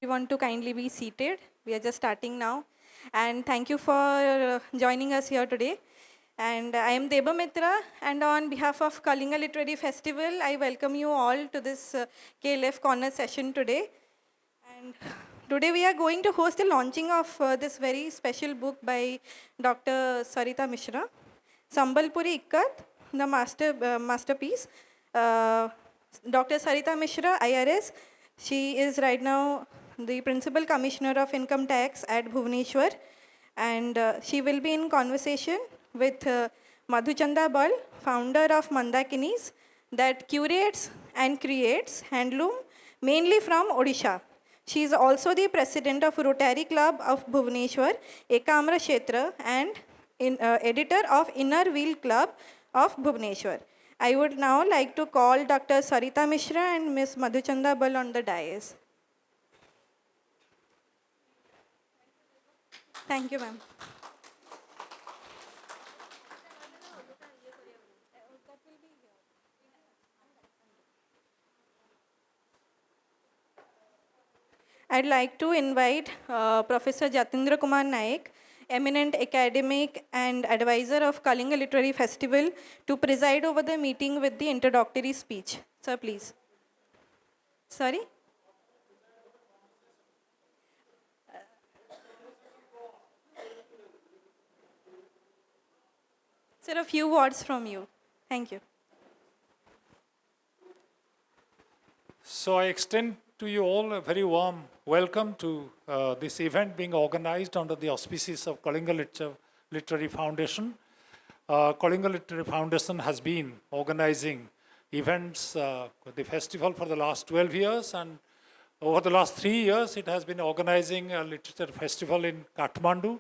Want to kindly be seated. We are just starting now. And thank you for joining us here today. And I am Deba Mitra, and on behalf of Kalinga Literary Festival, I welcome you all to this KLF Corner session today. And today we are going to host the launching of this very special book by Dr. Sarita Mishra, Sambalpuri Ikat, the masterpiece. Dr. Sarita Mishra, IRS, she is right now the Principal Commissioner of Income Tax at Bhubaneswar, and she will be in conversation with Madhuchhanda Bal, founder of Mandakinis, that curates and creates handloom mainly from Odisha. She is also the president of Rotary Club of Bhubaneswar, Ekamra Kshetra, and editor of Inner Wheel Club of Bhubaneswar. I would now like to call Dr. Sarita Mishra and Ms. Madhuchhanda Bal on the dais. Thank you, ma'am. I'd like to invite Professor Jatindra Kumar Naik, eminent academic and advisor of Kalinga Literary Festival, to preside over the meeting with the introductory speech. Sir, please. Sorry? Sir, a few words from you. Thank you. So I extend to you all a very warm welcome to this event being organized under the auspices of Kalinga Literary Foundation. Kalinga Literary Foundation has been organizing events, the festival for the last 12 years, and over the last 3 years it has been organizing a literature festival in Kathmandu.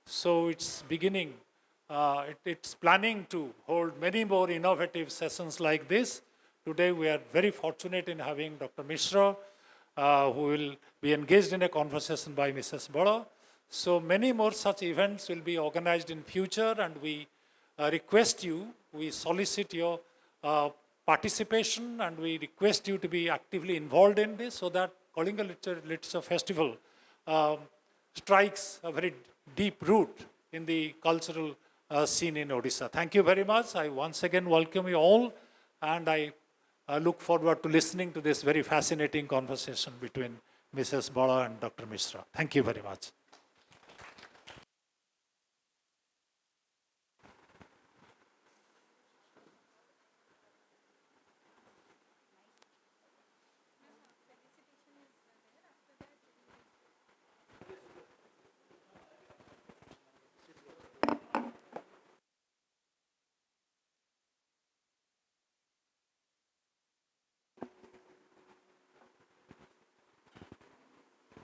So it's beginning, it's planning to hold many more innovative sessions like this. Today we are very fortunate in having Dr. Mishra, who will be engaged in a conversation by Mrs. Bala. So many more such events will be organized in future, and we request you, we solicit your participation, and we request you to be actively involved in this so that Kalinga Literature Festival strikes a very deep root in the cultural scene in Odisha. Thank you very much. I once again welcome you all, and I look forward to listening to this very fascinating conversation between Mrs. Bala and Dr. Mishra. Thank you very much.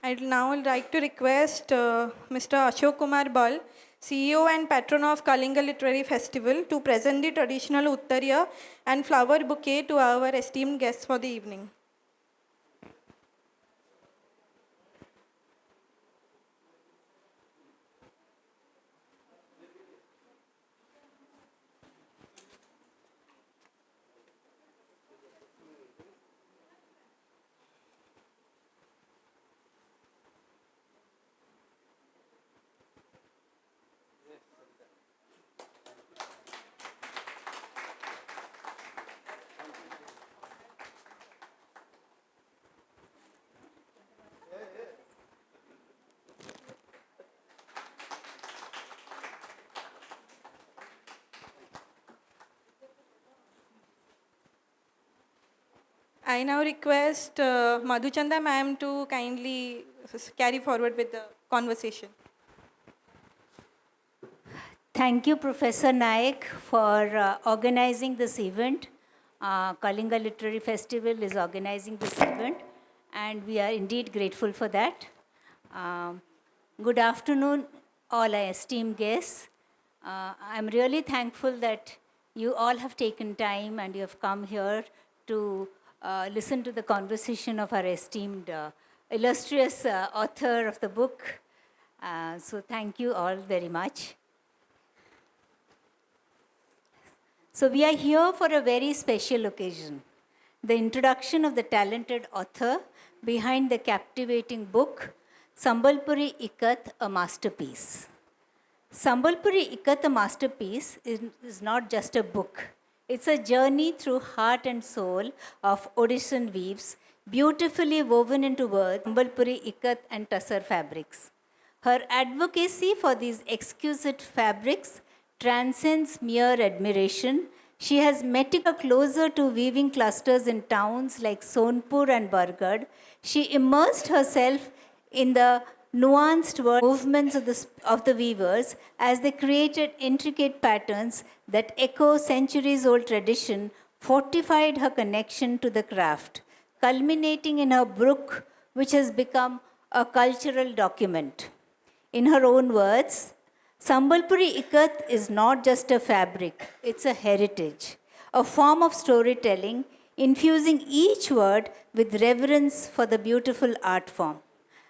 I'd now like to request Mr. Ashok Kumar Bal, CEO and patron of Kalinga Literary Festival, to present the traditional Uttariya and flower bouquet to our esteemed guests for the evening. I now request Madhuchhanda ma'am to kindly carry forward with the conversation. Thank you, Professor Naik, for organizing this event. Kalinga Literary Festival is organizing this event, and we are indeed grateful for that. Good afternoon, all our esteemed guests. I'm really thankful that you all have taken time and you have come here to listen to the conversation of our esteemed, illustrious author of the book. So thank you all very much. So we are here for a very special occasion. the introduction of the talented author behind the captivating book, Sambalpuri Ikat, a masterpiece. Sambalpuri Ikat, a masterpiece, is not just a book. It's a journey through heart and soul of Odishan weaves, beautifully woven into words, Sambalpuri Ikat and tussar fabrics. Her advocacy for these exquisite fabrics transcends mere admiration. She has met closer to weaving clusters in towns like Sonpur and Bargarh. She immersed herself in the nuanced movements of the weavers as they created intricate patterns that echo centuries-old tradition, fortified her connection to the craft, culminating in her book, which has become a cultural document. In her own words, Sambalpuri Ikat is not just a fabric, it's a heritage, a form of storytelling, infusing each word with reverence for the beautiful art form.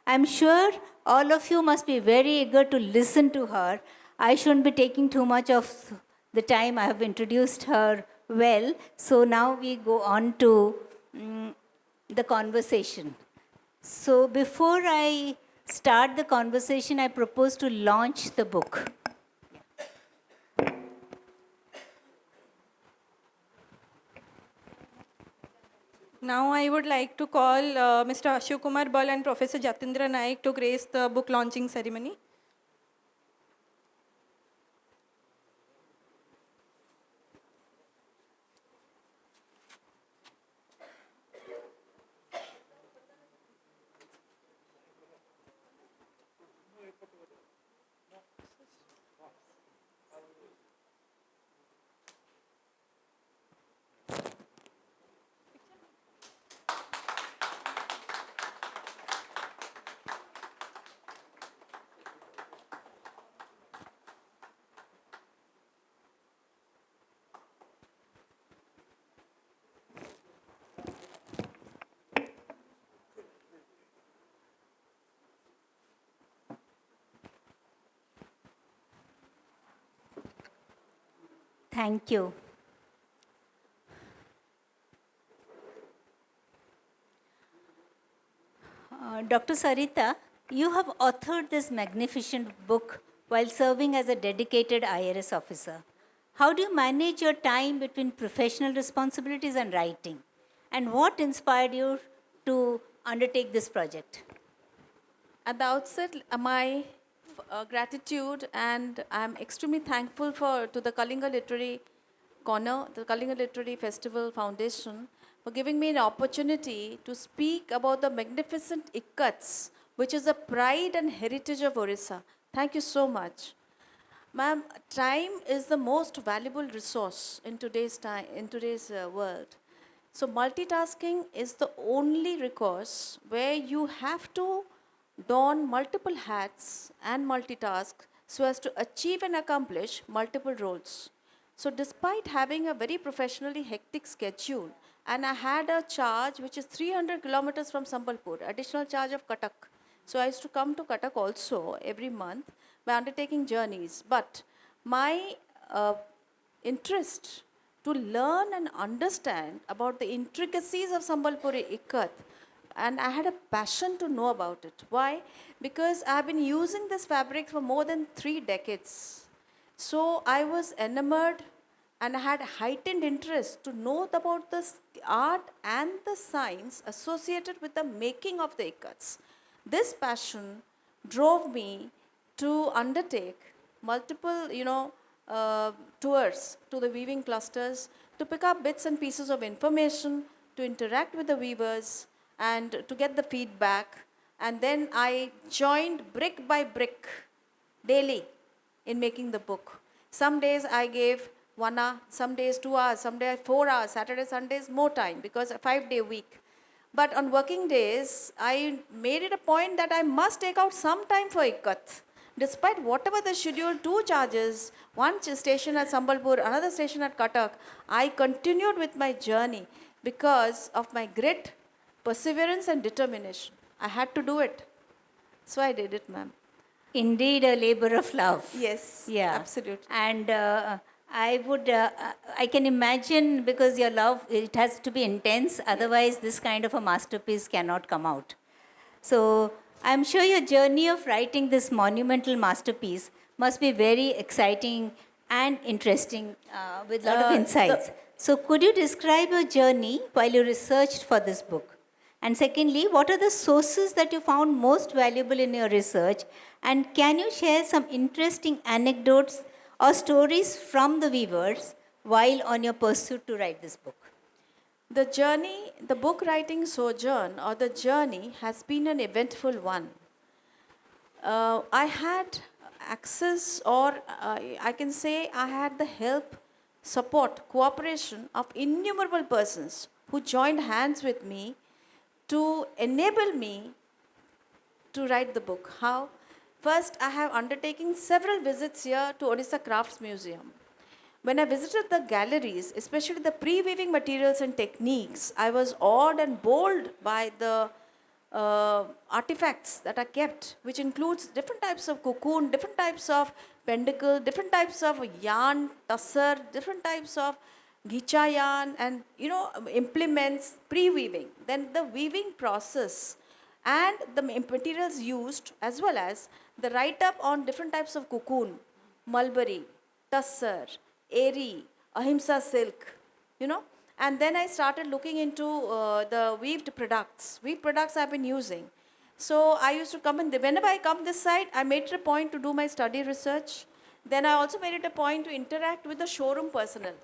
I'm sure all of you must be very eager to listen to her. I shouldn't be taking too much of the time. I have introduced her well. So now we go on to the conversation. So before I start the conversation, I propose to launch the book. Now I would like to call Mr. Ashok Kumar Bal and Professor Jatindra Naik to grace the book launching ceremony. Thank you. Dr. Sarita, you have authored this magnificent book while serving as a dedicated IRS officer. How do you manage your time between professional responsibilities and writing? And what inspired you to undertake this project? At the outset, my gratitude, and I'm extremely thankful to the Kalinga Literary Corner, the Kalinga Literary Festival Foundation, for giving me an opportunity to speak about the magnificent Ikats, which is the pride and heritage of Orissa. Thank you so much. Ma'am, time is the most valuable resource in today's world. So multitasking is the only recourse where you have to don multiple hats and multitask so as to achieve and accomplish multiple roles. So despite having a very professionally hectic schedule, and I had a charge which is 300 kilometers from Sambalpur, additional charge of Cuttack. So I used to come to Cuttack also every month by undertaking journeys. But my interest to learn and understand about the intricacies of Sambalpuri Ikat, and I had a passion to know about it. Why? Because I have been using this fabric for more than 3 decades. So I was enamored and I had heightened interest to know about the art and the science associated with the making of the Ikats. This passion drove me to undertake multiple, tours to the weaving clusters, to pick up bits and pieces of information, to interact with the weavers, and to get the feedback. And then I joined brick by brick daily in making the book. Some days I gave 1 hour, some days 2 hours, some days 4 hours, Saturday, Sundays more time because a 5-day week. But on working days, I made it a point that I must take out some time for Ikat. Despite whatever the schedule, 2 charges, one station at Sambalpur, another station at Cuttack, I continued with my journey because of my grit, perseverance and determination. I had to do it. So I did it, ma'am. Indeed, a labor of love. Yes, Yeah. absolutely. And I can imagine, because your love, it has to be intense, otherwise this kind of a masterpiece cannot come out. So I'm sure your journey of writing this monumental masterpiece must be very exciting and interesting, with a lot of insights. So could you describe your journey while you researched for this book? And secondly, what are the sources that you found most valuable in your research? And can you share some interesting anecdotes or stories from the weavers while on your pursuit to write this book? The journey, the book writing sojourn or the journey has been an eventful one. I had access, or I can say I had the help, support, cooperation of innumerable persons who joined hands with me to enable me to write the book. How? First, I have undertaken several visits here to Odisha Crafts Museum. When I visited the galleries, especially the pre-weaving materials and techniques, I was awed and bowled by the artifacts that are kept, which includes different types of cocoon, different types of pentacle, different types of yarn, tussar, different types of ghicha yarn, and implements, pre-weaving. Then the weaving process and the materials used, as well as the write-up on different types of cocoon, mulberry, tussar, eri, ahimsa silk, and then I started looking into the weaved products. Weaved products I've been using. So I used to come, and whenever I come this side, I made it a point to do my study research. Then I also made it a point to interact with the showroom personnel.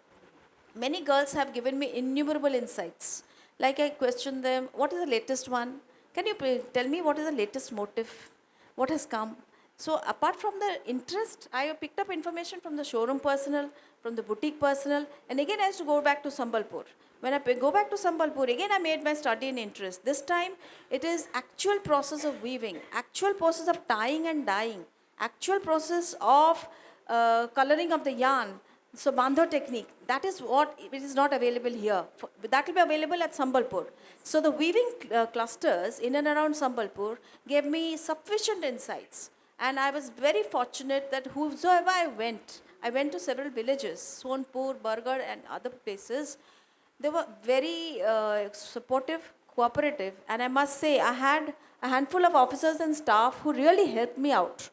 Many girls have given me innumerable insights. Like I questioned them, what is the latest one? Can you tell me what is the latest motif? What has come? So apart from the interest, I picked up information from the showroom personnel, from the boutique personnel, and again I used to go back to Sambalpur. When I go back to Sambalpur, again I made my study in interest. This time it is actual process of weaving, actual process of tying and dyeing, actual process of coloring of the yarn. So bandho technique, that is what it is not available here. That will be available at Sambalpur. So the weaving clusters in and around Sambalpur gave me sufficient insights. And I was very fortunate that whosoever I went to several villages, Sonpur, Bargarh and other places. They were very supportive, cooperative, and I must say I had a handful of officers and staff who really helped me out.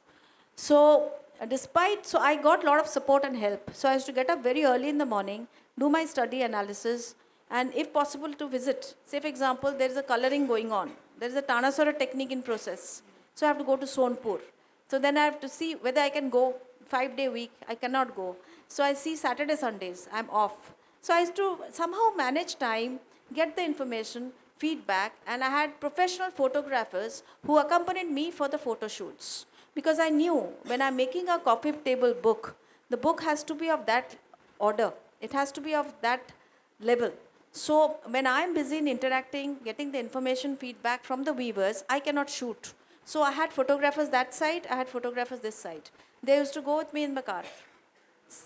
So I got a lot of support and help. So I used to get up very early in the morning, do my study analysis, and if possible to visit. Say for example, there is a coloring going on. There is a Tanaswara technique in process. So I have to go to Sonpur. So then I have to see whether I can go 5-day week. I cannot go. So I see Saturday, Sundays, I'm off. So I used to somehow manage time, get the information, feedback, and I had professional photographers who accompanied me for the photo shoots. Because I knew when I'm making a coffee table book, the book has to be of that order. It has to be of that level. So when I'm busy in interacting, getting the information, feedback from the weavers, I cannot shoot. So I had photographers that side, I had photographers this side. They used to go with me in the car.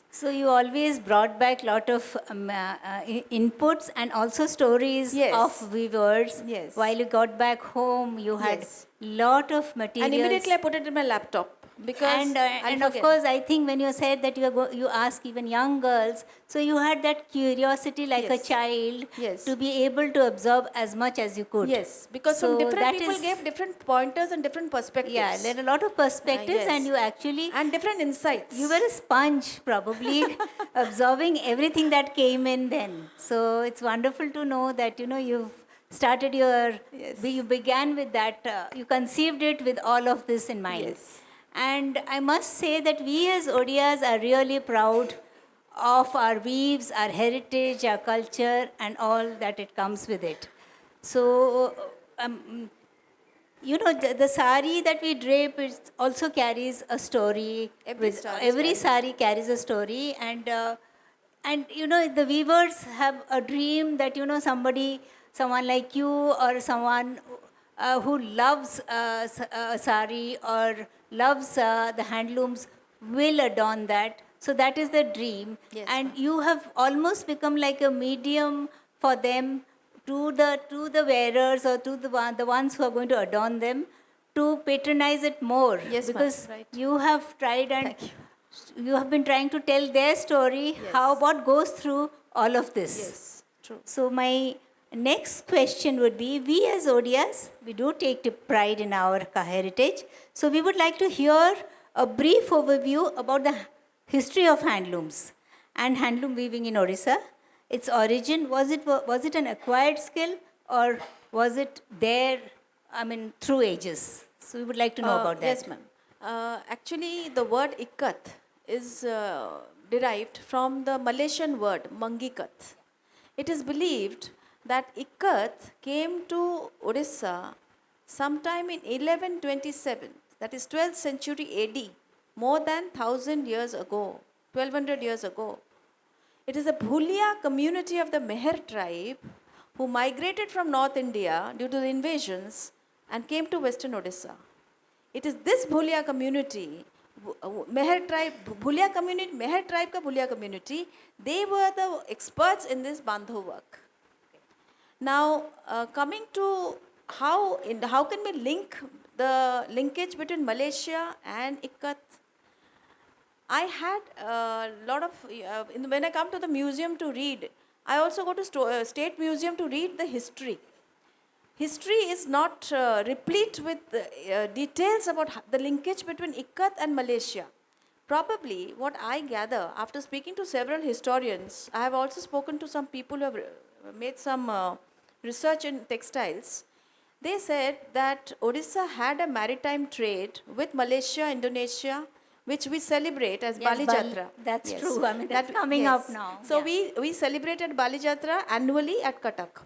So you always brought back a lot of inputs and also stories Yes. of weavers. Yes. While you got back home, you had Yes. lot of materials. And immediately I put it in my laptop. Because And of course, I think when you said that you ask even young girls, so you had that curiosity like a Yes. child Yes. to be able to absorb as much as you could. Yes, because So from different that people is- gave different pointers and different perspectives. Yeah, there are a lot of perspectives, yes. and you actually And different insights. you were a sponge, probably absorbing everything that came in then. So it's wonderful to know that you've started Yes. you began with that. You conceived it with all of this in mind. Yes. And I must say that we as Odias are really proud of our weaves, our heritage, our culture, and all that it comes with it. So, the sari that we drape also carries a story. Every sari Every carries. sari carries a story, and the weavers have a dream that someone like you or someone who loves a sari or loves the handlooms will adorn that. So that is the dream. Yes, And you have almost become like a medium for them to the wearers or to the ones who are going to adorn them to patronize it more. Yes, ma'am. Because Right. you have tried and Thank you. You have been trying to tell their story, how what goes through all of this. Yes, true. So my next question would be, we as Odias, we do take pride in our heritage. So we would like to hear a brief overview about the history of handlooms and handloom weaving in Odisha. Its origin, was it an acquired skill, or was it there, through ages? So we would like to know about that. Yes, ma'am. Actually, the word Ikat is derived from the Malaysian word mangikat. It is believed that Ikat came to Odisha sometime in 1127, that is 12th century AD, more than 1000 years ago, 1200 years ago. It is a Bhulia community of the Meher tribe who migrated from North India due to the invasions and came to Western Odisha. It is this Bhulia community, Meher tribe ka Bhulia community, they were the experts in this bandho work. Now, coming to how can we link the linkage between Malaysia and Ikat? I had a lot of, when I come to the museum to read, I also go to State Museum to read the history. History is not replete with details about the linkage between Ikat and Malaysia. Probably what I gather after speaking to several historians, I have also spoken to some people who have made some research in textiles. They said that Odisha had a maritime trade with Malaysia, Indonesia, which we celebrate as Yes, Bali Jatra. That's true. That's coming up now. So Yeah. we celebrated Bali Jatra annually at Cuttack.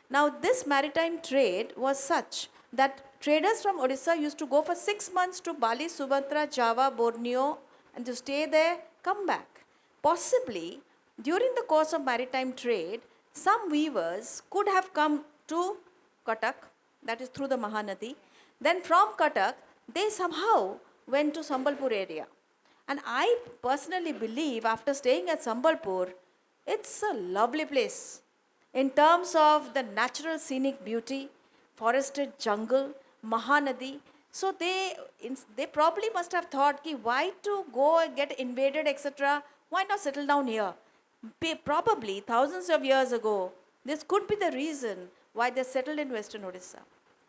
Now this maritime trade was such that traders from Odisha used to go for 6 months to Bali, Sumatra, Java, Borneo, and to stay there, come back. Possibly during the course of maritime trade, some weavers could have come to Cuttack, that is through the Mahanadi. Then from Cuttack, they somehow went to Sambalpur area. And I personally believe, after staying at Sambalpur, it's a lovely place in terms of the natural scenic beauty, forested jungle, Mahanadi. So they probably must have thought, ki, why to go and get invaded, etc. Why not settle down here? Probably thousands of years ago, this could be the reason why they settled in Western Odisha.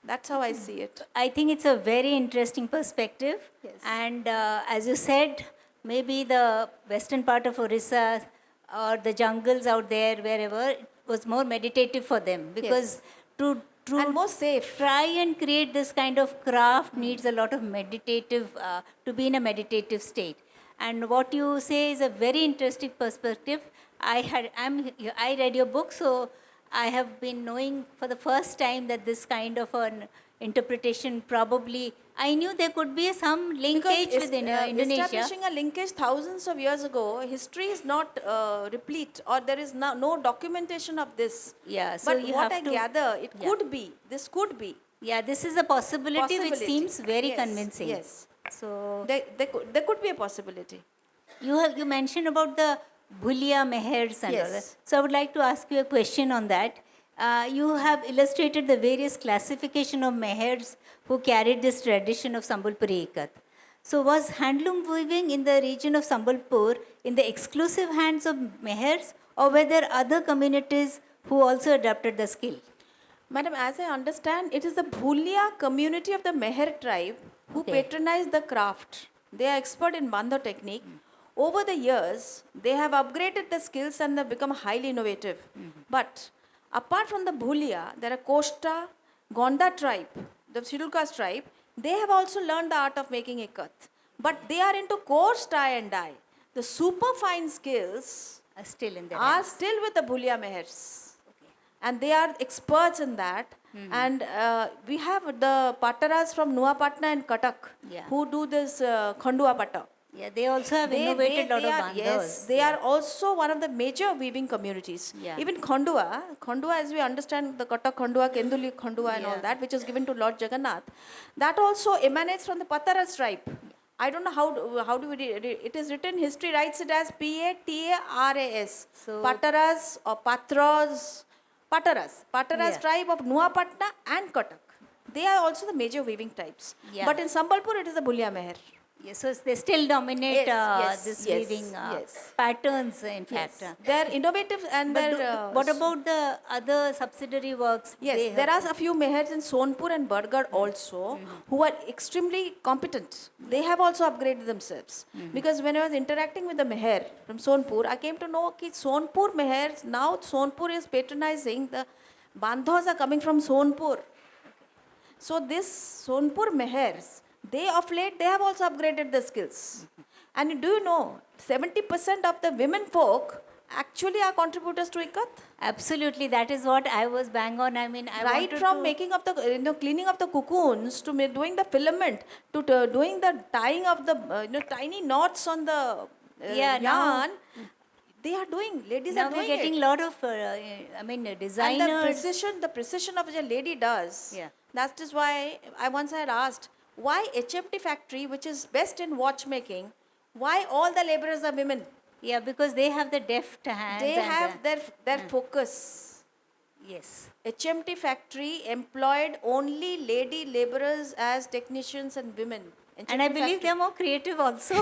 That's how I see it. I think it's a very interesting perspective. Yes. And as you said, maybe the western part of Orissa or the jungles out there, wherever, it was more meditative for them. Because to And more safe. try and create this kind of craft needs a lot of meditative, to be in a meditative state. And what you say is a very interesting perspective. I read your book, so I have been knowing for the first time that this kind of an interpretation probably, I knew there could be some linkage with Indonesia. Establishing a linkage thousands of years ago, history is not replete, or there is no documentation of this. Yeah, so but you what have I to, gather, it yeah. could be, this could be. Yeah, this is a possibility which seems very Yes, convincing. Yes. So There could be a possibility. you mentioned about the Bhulia Mehers and all that. Yes. So I would like to ask you a question on that. You have illustrated the various classification of Mehers who carried this tradition of Sambalpuri Ikat. So was handloom weaving in the region of Sambalpur in the exclusive hands of Mehers, or were there other communities who also adopted the skill? Madam, as I understand, it is the Bhulia community of the Meher tribe who patronize the craft. They are expert in bandha technique. Over the years, they have upgraded the skills and have become highly innovative. But apart from the Bhulia, there are Kosta, Gonda tribe, the scheduled caste tribe. They have also learned the art of making ikat. But they are into coarse tie and dye. The super fine skills Still in their are hands. still with the Bhulia Mehers. And they are experts in that. And we have the Pataras from Nuapatna and Cuttack Yeah. who do this Khandua Patta. Yeah, they also have innovated a lot of bandhas. Yes, they are also one of the major weaving communities. Yeah. Even Khandua as we understand the Cuttack Khandua, Kenduli Khandua and all Yeah. that, which is given to Lord Jagannath, that also emanates from the Pataras tribe. I don't know how do we read it. It is written, history writes it as Pataras. So- Pataras or Patras. Pataras Yeah. tribe of Nuapatna and Cuttack. They are also the major weaving types. Yeah. But in Sambalpur, it is the Bhulia Meher. Yes, so they still dominate this weaving yes. patterns, in fact. Yes. They're innovative and But they're... what about the other subsidiary works? Yes, there are a few mehers in Sonpur and Bargarh also who are extremely competent. They have also upgraded themselves. Because when I was interacting with the meher from Sonpur, I came to know that Sonpur mehers, now Sonpur is patronizing, the bandhas are coming from Sonpur. So this Sonpur mehers, they of late, they have also upgraded their skills. And do you know, 70% of the women folk actually are contributors to Ikat. Absolutely, that is what I was bang on. I mean, I Right wanted from to, making of the, cleaning of the cocoons to doing the filament to doing the tying of the, tiny knots on the Yeah, now- yarn, they are doing, ladies now are we're doing getting a it. lot of, designers. And the precision of which a lady does. Yeah. That is why I once had asked, why HMT factory, which is best in watchmaking, why all the laborers are women? Yeah, because they have the deft hands. They and have their focus. yes. HMT factory employed only lady laborers as technicians and women. And I believe they're more creative also.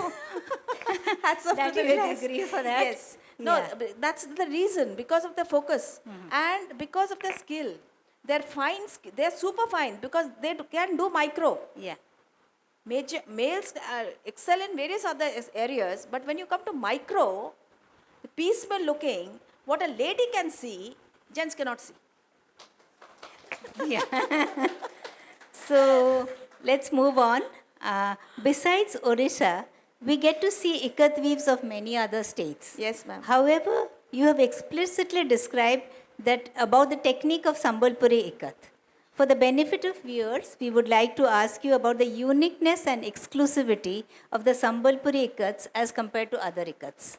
Hats off That to the you will ladies. agree for that. Yes. No, Yeah. but that's the reason, because of the focus and because of the skill. They're fine, they're super fine because they can do micro. Yeah. Males excel in various other areas, but when you come to micro, the piecemeal looking, what a lady can see, gents cannot see. Yeah. So let's move on. Besides Odisha, we get to see Ikat weaves of many other states. Yes, ma'am. However, you have explicitly described that about the technique of Sambalpuri Ikat. For the benefit of viewers, we would like to ask you about the uniqueness and exclusivity of the Sambalpuri Ikats as compared to other Ikats.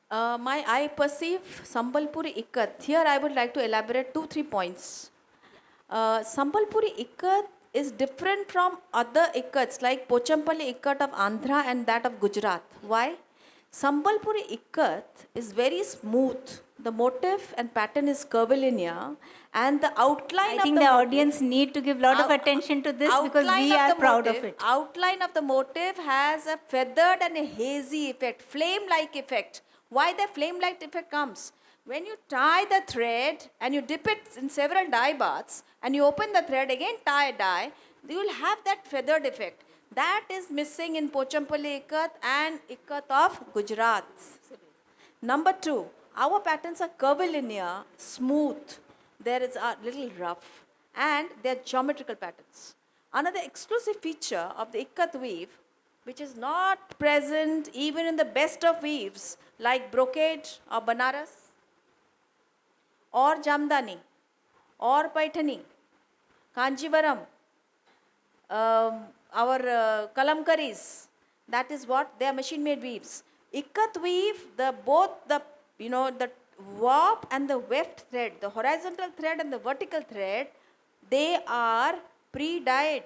I perceive Sambalpuri Ikat. Here I would like to elaborate 2-3 points. Sambalpuri Ikat is different from other Ikats like Pochampalli Ikat of Andhra and that of Gujarat. Why? Sambalpuri Ikat is very smooth. The motif and pattern is curvilinear and the outline I think the audience need to give a lot of attention to this because we are proud of it. Outline of the motif has a feathered and a hazy effect, flame-like effect. Why the flame-like effect comes? When you tie the thread and you dip it in several dye baths and you open the thread again, tie a dye, you will have that feathered effect. That is missing in Pochampalli Ikat and Ikat of Gujarat. Number 2, our patterns are curvilinear, smooth. There is a little rough and they are geometrical patterns. Another exclusive feature of the Ikat weave, which is not present even in the best of weaves like brocade or Banaras or Jamdani or Paithani, Kanjivaram, our kalamkaris, that is what they are machine made weaves. Ikat weave, both the warp and the weft thread, the horizontal thread and the vertical thread, they are pre-dyed.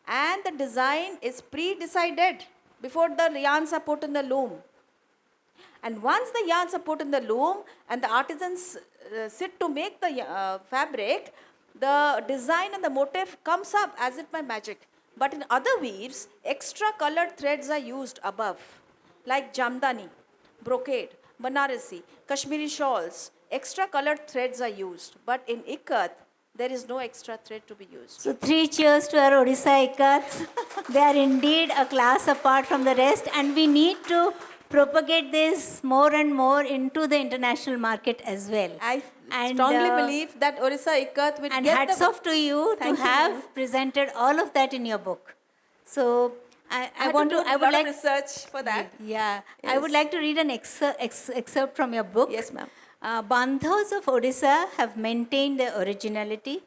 And the design is pre-decided before the yarns are put in the loom. And once the yarns are put in the loom and the artisans sit to make the fabric, the design and the motif comes up as if by magic. But in other weaves, extra colored threads are used above, like Jamdani, brocade, Banarasi, Kashmiri shawls. Extra colored threads are used. But in Ikat, there is no extra thread to be used. So 3 cheers to our Odisha Ikats. They are indeed a class apart from the rest and we need to propagate this more and more into the international market as well. I strongly believe that Odisha Ikat will and get hats off to you Thank to you, have ma'am. presented all of that in your book. So I would like like research for that. Yeah, I Yes. would like to read an excerpt from your book. Yes, ma'am. Bandhas of Odisha have maintained their originality.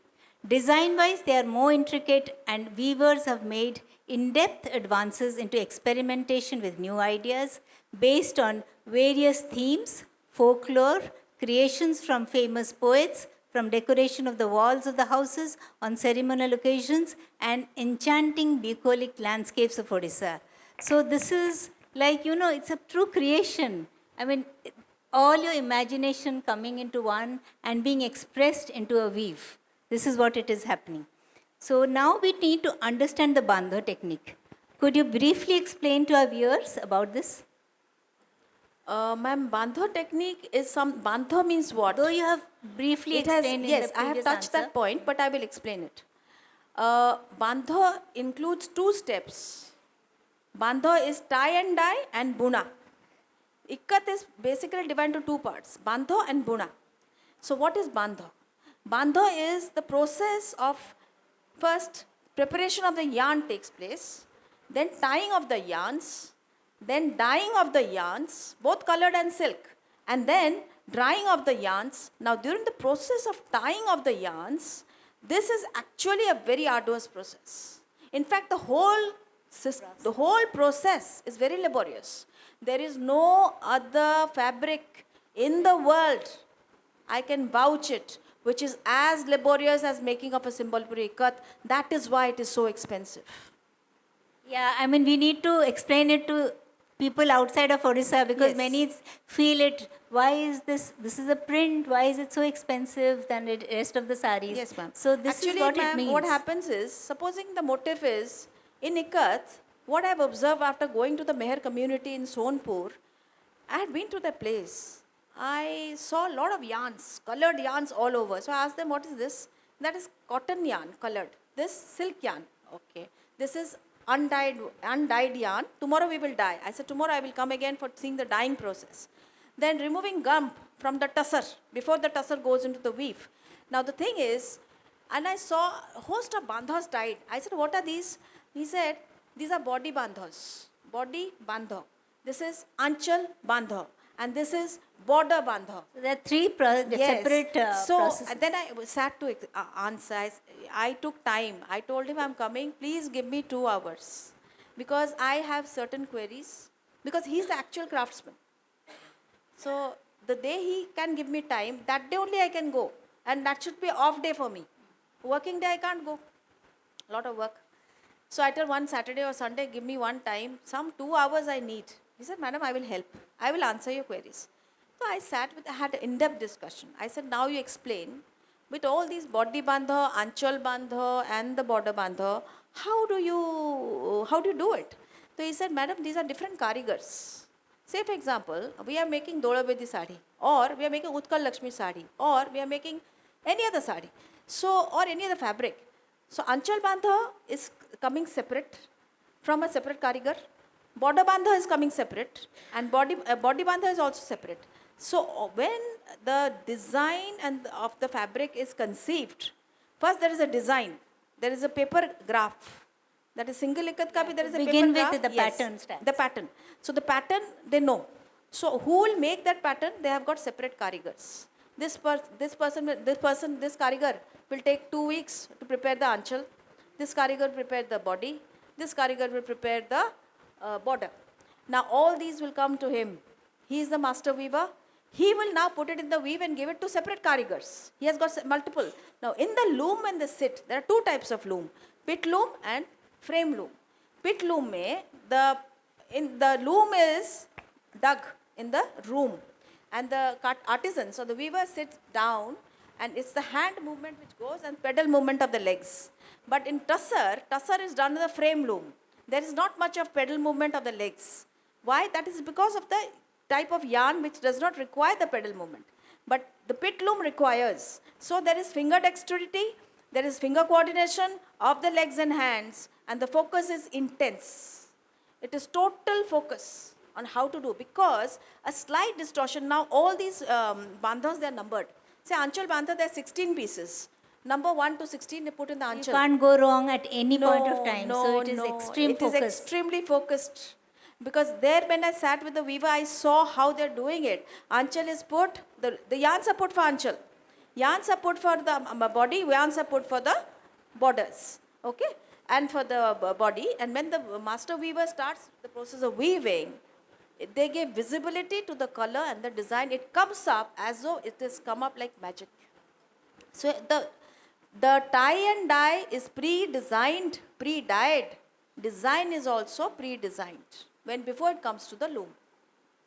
Design-wise, they are more intricate and weavers have made in-depth advances into experimentation with new ideas based on various themes, folklore, creations from famous poets, from decoration of the walls of the houses on ceremonial occasions, and enchanting bucolic landscapes of Odisha. So this is like, it's a true creation. I mean, all your imagination coming into one and being expressed into a weave. This is what it is happening. So now we need to understand the bandha technique. Could you briefly explain to our viewers about this? Ma'am, bandho technique is bandho means what? Though you have briefly It has, explained in yes, the I have previous touched answer. that point, but I will explain it. Bandho includes 2 steps. Bandho is tie and dye and buna. Ikat is basically divided into 2 parts, bandho and buna. So what is bandho? Bandho is the process of first preparation of the yarn takes place, then tying of the yarns, then dyeing of the yarns, both colored and silk, and then drying of the yarns. Now during the process of tying of the yarns, this is actually a very arduous process. In fact, the whole process is very laborious. There is no other fabric in the world, I can vouch it, which is as laborious as making of a Sambalpuri Ikat. That is why it is so expensive. Yeah, I mean, we need to explain it to people outside of Odisha because Yes. many feel it. Why is this? This is a print. Why is it so expensive than the rest of the saris? Yes, ma'am. So this Actually, is what ma'am, it means. what happens is, supposing the motif is in Ikat, what I have observed after going to the Meher community in Sonpur, I had been to the place. I saw a lot of yarns, colored yarns all over. So I asked them, what is this? That is cotton yarn, colored. This silk yarn. Okay. This is undyed yarn. Tomorrow we will dye. I said, tomorrow I will come again for seeing the dyeing process. Then removing gum from the tussar before the tussar goes into the weave. Now the thing is, and I saw a host of bandhas dyed. I said, what are these? He said, these are body bandhas. Body bandha. This is anchal bandha. And this is border bandha. So there are three separate So processes. then I sat to answer. I took time. I told him, I'm coming. Please give me 2 hours. Because I have certain queries. Because he's the actual craftsman. So the day he can give me time, that day only I can go. And that should be off day for me. Working day I can't go. A lot of work. So I tell one Saturday or Sunday, give me one time. Some 2 hours I need. He said, madam, I will help. I will answer your queries. So I had an in-depth discussion. I said, now you explain, with all these body bandha, anchal bandha and the border bandha, how do you do it? So he said, madam, these are different karigars. Say for example, we are making Dolavedi sari, or we are making Utkal Lakshmi sari, or we are making any other sari. So, or any other fabric. So anchal bandha is coming separate from a separate karigar. Border bandha is coming separate, and body bandha is also separate. So when the design of the fabric is conceived, first there is a design. There is a paper graph. That is single ikat ka bhi there is a Begin paper with graph. the pattern style. The pattern. So the pattern they know. So who will make that pattern? They have got separate karigars. This karigar will take 2 weeks to prepare the anchal. This karigar will prepare the body. This karigar will prepare the border. Now all these will come to him. He is the master weaver. He will now put it in the weave and give it to separate karigars. He has got multiple. Now in the loom and the sit, there are 2 types of loom. Pit loom and frame loom. Pit loom the loom is dug in the room. And the artisan, so the weaver sits down and it's the hand movement which goes and pedal movement of the legs. But in tussar is done in the frame loom. There is not much of pedal movement of the legs. Why? That is because of the type of yarn which does not require the pedal movement. But the pit loom requires. So there is finger dexterity, there is finger coordination of the legs and hands, and the focus is intense. It is total focus on how to do, because a slight distortion, now all these bandhas, they are numbered. Say anchal bandha, there are 16 pieces. Number 1 to 16 they put in the You anchal. can't go wrong at any point of time. So it is extreme focus. It is extremely focused. Because there when I sat with the weaver, I saw how they're doing it. Anchal is put, the yarns are put for anchal. Yarns are put for the body, yarns are put for the borders. Okay? And for the body. And when the master weaver starts the process of weaving, they give visibility to the color and the design. It comes up as though it has come up like magic. So the tie and dye is pre-designed, pre-dyed. Design is also pre-designed before it comes to the loom.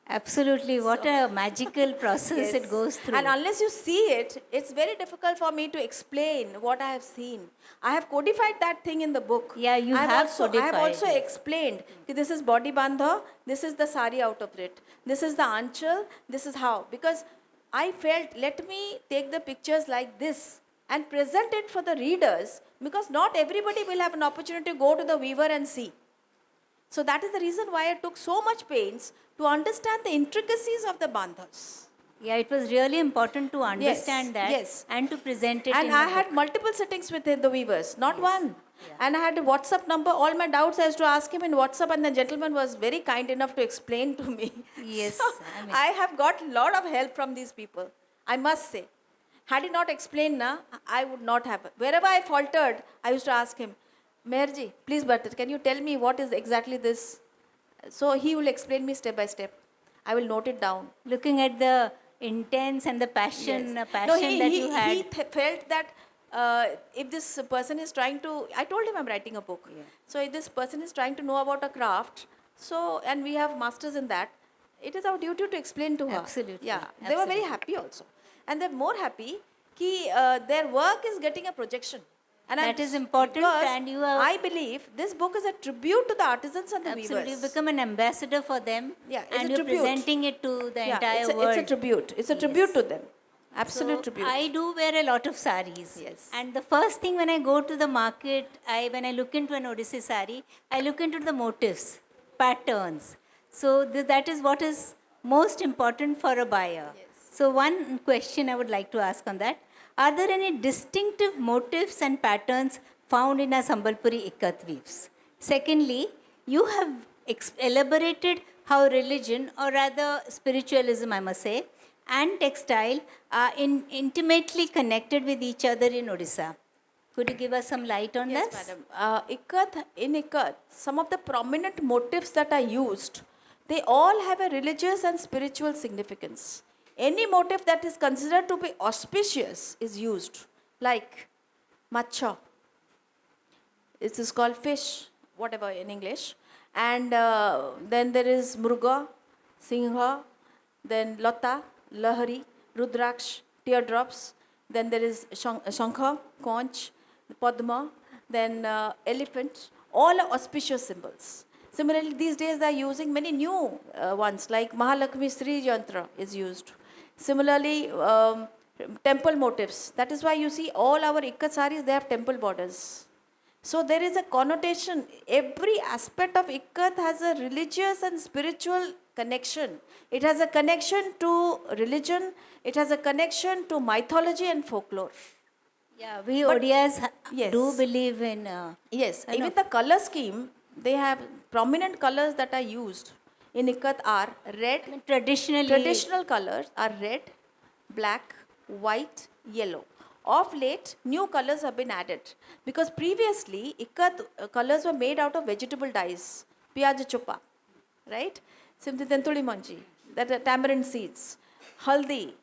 Absolutely. What a magical process it Yes. goes through. And unless you see it, it's very difficult for me to explain what I have seen. I have codified that thing in the book. Yeah, you I have also, I have codified also it. explained that this is body bandha, this is the sari out of it, this is the anchal, this is how. Because I felt, let me take the pictures like this and present it for the readers, because not everybody will have an opportunity to go to the weaver and see. So that is the reason why I took so much pains to understand the intricacies of the bandhas. Yeah, it was really important to understand that yes. and to present it And in I the had book. multiple sittings with the weavers, not one. And I had a WhatsApp number. All my doubts I used to ask him in WhatsApp, and the gentleman was very kind enough to explain to me. Yes, So I mean- I have got a lot of help from these people, I must say. Had he not explained, I would not have. Wherever I faltered, I used to ask him, Meherji, please, but can you tell me what is exactly this? So he will explain me step by step. I will note it down. Looking at the intense and the passion, Yes. passion that you had. He felt that if this person is trying to, I told him I'm writing a book. Yeah. So if this person is trying to know about a craft, so, and we have masters in that, it is our duty to explain to her. Absolutely. Yeah. They were very Absolutely. happy also. And they're more happy ki their work is getting a projection. And That is important, because and you are- I believe this book is a tribute to the artisans and the Absolutely, you weavers. become an ambassador for them, Yeah, it's and a you're tribute. presenting it to the entire it's world. It's a tribute. It's a tribute to them. Absolute So tribute. I do wear a lot of saris. Yes. And the first thing when I go to the market, when I look into an Odissi sari, I look into the motifs, patterns. So that is what is most important for a buyer. So one question I would like to ask on that: are there any distinctive motifs and patterns found in our Sambalpuri Ikat weaves? Secondly, you have elaborated how religion, or rather spiritualism, I must say, and textile are intimately connected with each other in Odisha. Could you give us some light on Yes, this? madam. In Ikat, some of the prominent motifs that are used, they all have a religious and spiritual significance. Any motif that is considered to be auspicious is used, like matcha. It is called fish, whatever in English. And then there is mruga, singha, then lata, lahari, rudraksh, teardrops. Then there is shankha, conch, padma, then elephant. All are auspicious symbols. Similarly, these days they are using many new ones, like Mahalakshmi Sri Yantra is used. Similarly, temple motifs. That is why you see all our Ikat saris, they have temple borders. So there is a connotation. Every aspect of Ikat has a religious and spiritual connection. It has a connection to religion. It has a connection to mythology and folklore. Yeah, we But- Odias Yes. do believe in. Yes, I know. even the color scheme, they have prominent colors that are used in Ikat are red. Traditionally, Traditional colors are red, black, white, yellow. Of late, new colors have been added because previously Ikat colors were made out of vegetable dyes, piyaj chupa, right? Simply tentuli manji, that are tamarind seeds, haldi,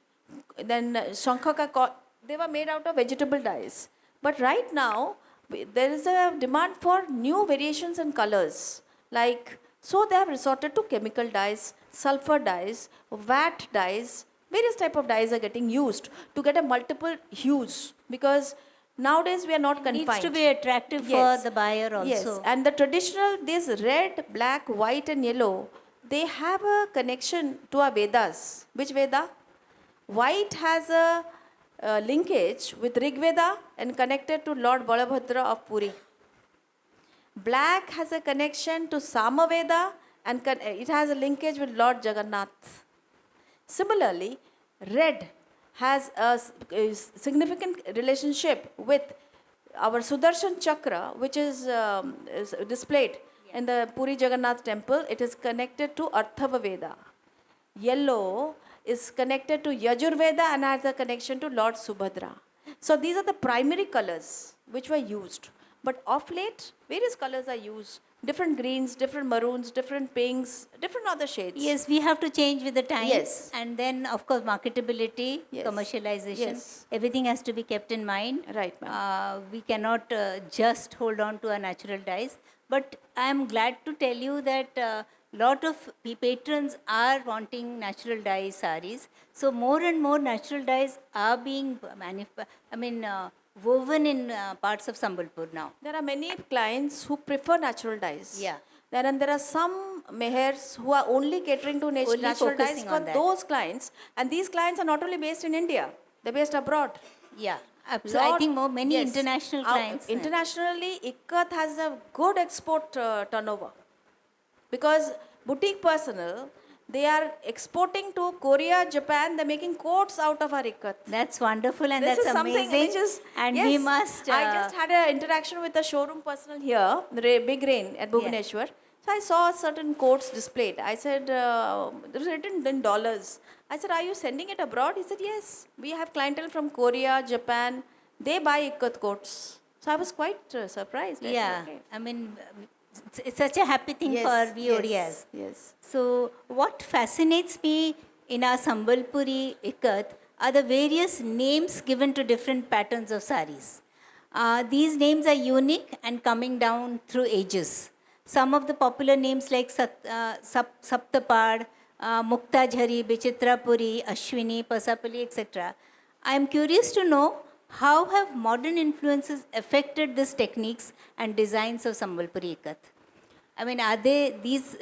then shankha ka they were made out of vegetable dyes. But right now, there is a demand for new variations and colors. Like, so they have resorted to chemical dyes, sulfur dyes, vat dyes, various type of dyes are getting used to get a multiple hues because nowadays we are not confined. needs to be attractive Yes. for the buyer also. Yes, and the traditional, this red, black, white and yellow, they have a connection to our Vedas. Which Veda? White has a linkage with Rig Veda and connected to Lord Balabhadra of Puri. Black has a connection to Samaveda and it has a linkage with Lord Jagannath. Similarly, red has a significant relationship with our Sudarshan Chakra, which is displayed in the Puri Jagannath temple. It is connected to Arthava Veda. Yellow is connected to Yajur Veda and has a connection to Lord Subhadra. So these are the primary colors which were used. But of late, various colors are used. Different greens, different maroons, different pinks, different other shades. Yes, we have to change with the times. Yes. And then, of course, marketability, Yes. commercialization, Yes. everything has to be kept in mind. Right, ma'am. We cannot just hold on to our natural dyes. But I am glad to tell you that lot of patrons are wanting natural dye saris. So more and more natural dyes are being woven in parts of Sambalpur now. There are many clients who prefer natural dyes. Yeah. And there are some mehers who are only catering to Only natural dyes focusing for on that. those clients. And these clients are not only based in India, they're based abroad. Yeah, absolutely. I think many Yes. international clients. Internationally, Ikat has a good export turnover. Because boutique personnel, they are exporting to Korea, Japan, they're making coats out of our Ikat. That's wonderful and This that's is something amazing. which is, And yes, we must. I just had an interaction with a showroom personnel here, Big Rain at Bhubaneswar. So I saw certain coats displayed. I said, it was written in dollars. I said, are you sending it abroad? He said, yes. We have clientele from Korea, Japan. They buy Ikat coats. So I was quite surprised. I said, Yeah, okay. I mean, it's such a happy thing for VODs. Yes. So, what fascinates me in our Sambalpuri Ikat are the various names given to different patterns of saris. These names are unique and coming down through ages. Some of the popular names like Saptapad, Mukta Jhari, Bichitrapuri, Ashwini, Pasapali, etc. I am curious to know how have modern influences affected these techniques and designs of Sambalpuri Ikat? I mean, are they, these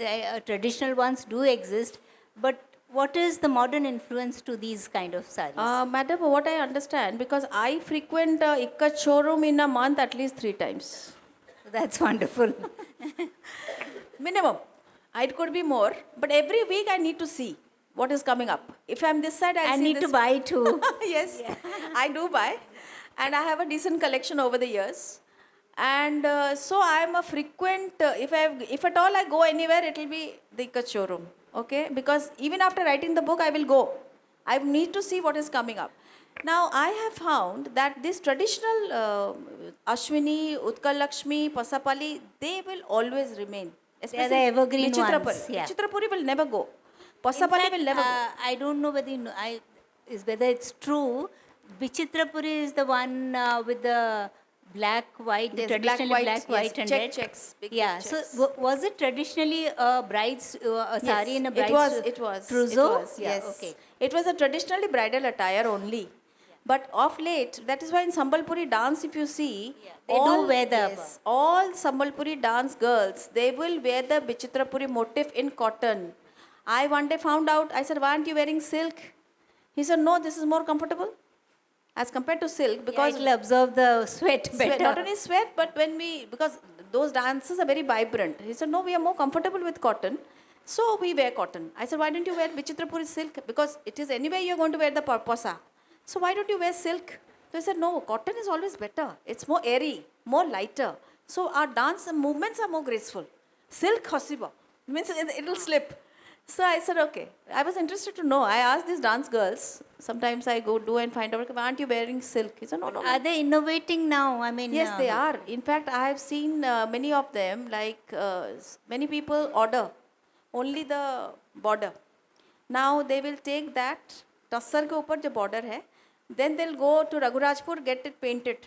traditional ones do exist, but what is the modern influence to these kind of saris? Madam, what I understand, because I frequent Ikat showroom in a month at least 3 times. That's wonderful. Minimum. It could be more, but every week I need to see what is coming up. If I'm this side, I I see need this to buy too. Yes, I do buy. And I have a decent collection over the years. And so I am a frequent, if at all I go anywhere, it will be the Ikat showroom. Okay? Because even after writing the book, I will go. I need to see what is coming up. Now, I have found that this traditional Ashwini, Utkal Lakshmi, Pasapali, they will always remain. They are the evergreen Vichitrapuri. ones. Yeah. Vichitrapuri will never go. In Pasapali fact, will never go. I don't know whether whether it's true. Vichitrapuri is the one with the black, white, Yes, traditionally black, white, and red. Checks. Big Yeah. checks. So was it traditionally a bride's a sari in a bride's It was. trousseau? Yeah, Yes. Okay. It was a traditionally bridal attire only. But of late, that is why in Sambalpuri dance, if you see, They do wear the all Sambalpuri dance girls, they will wear the Bichitrapuri motif in cotton. I one day found out, I said, why aren't you wearing silk? He said, no, this is more comfortable as compared to silk because it will absorb the sweat better. not only sweat, but because those dances are very vibrant. He said, no, we are more comfortable with cotton. So we wear cotton. I said, why don't you wear Vichitrapuri silk? Because it is anyway you're going to wear the posa. So why don't you wear silk? So he said, no, cotton is always better. It's more airy, more lighter. So our dance movements are more graceful. Silk hasiba means it will slip. So I said, okay. I was interested to know. I asked these dance girls. Sometimes I go do and find out, why aren't you wearing silk? He said, no. Are they innovating now? I mean, Yes, they are. In fact, I have seen many of them, like many people order only the border. Now they will take that, tassar ke upar jo border hai, then they'll go to Raghurajpur, get it painted